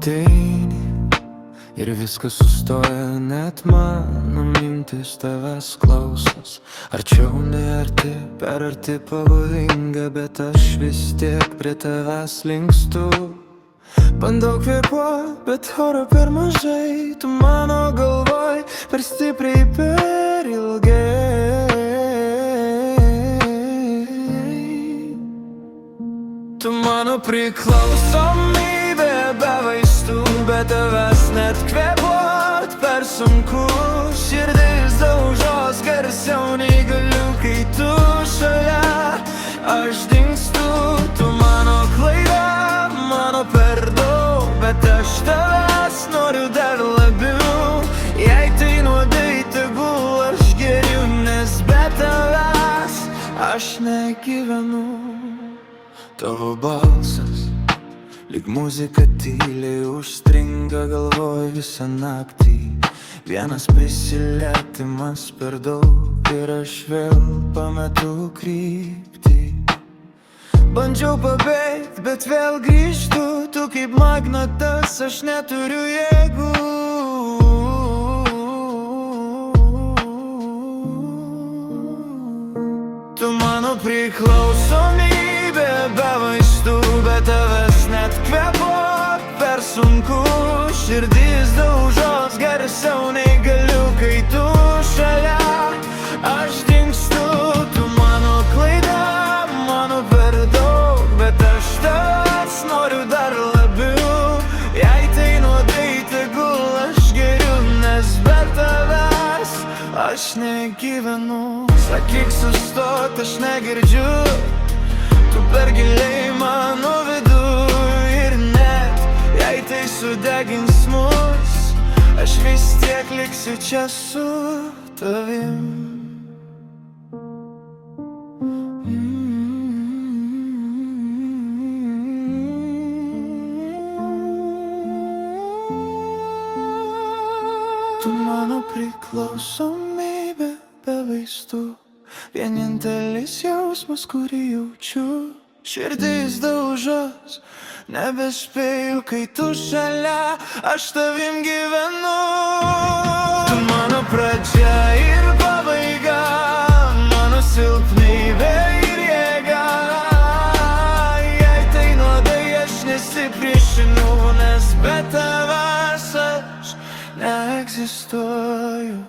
ateini ir viskas sustoja, net mano mintis tavęs klausos. Arčiau nearti, per arti pavojinga, bet aš vis tiek prie tavęs linkstu. Bandau kvėpuot, bet oro per mažai, tu mano galvoj per stipriai, per ilgai. Tu mano priklausomybė be vaistų, be tavęs net kvėpuot per sunku. Širdis daužos garsiau nei galiu, kai tu šalia. Aš dingstu, tu mano klaida, mano per daug, bet aš tavęs noriu dar labiau. Jei tai nuodai, tegul aš geriu, nes be tavęs aš negyvenu. Tavo balsas, lyg muzika tyliai užstringa galvoj visą naktį. Vienas prisilietimas per daug ir aš vėl pametu kryptį. Bandžiau pabėgt, bet vėl grįžtu, tu kaip magnetas, aš neturiu jėgų. Tu mano priklausomybė be vaistų, be tavęs net kvėpuot per sunku. Širdis daužos garsiau nei galiu, kai tu šalia. Aš dingstu, tu mano klaida, mano per daug, bet aš tavęs noriu dar labiau. Jei tai nuodai, tegul aš geriu, nes be tavęs aš negyvenu. Sakyk sustot, aš negirdžiu, tu per giliai mano viduj. Ir net jei tai sudegins mus, aš vis tiek liksiu čia su tavim. Tu mano priklausomybė be vaistų, vienintelis jausmas, kurį jaučiu. Širdis daužos, nebespėju, kai tu šalia, aš tavim gyvenu. Tu mano pradžia ir pabaiga, mano silpnybė ir jėga. Jei tai nuodai, aš nesipriešinu, nes be tavęs aš neegzistuoju.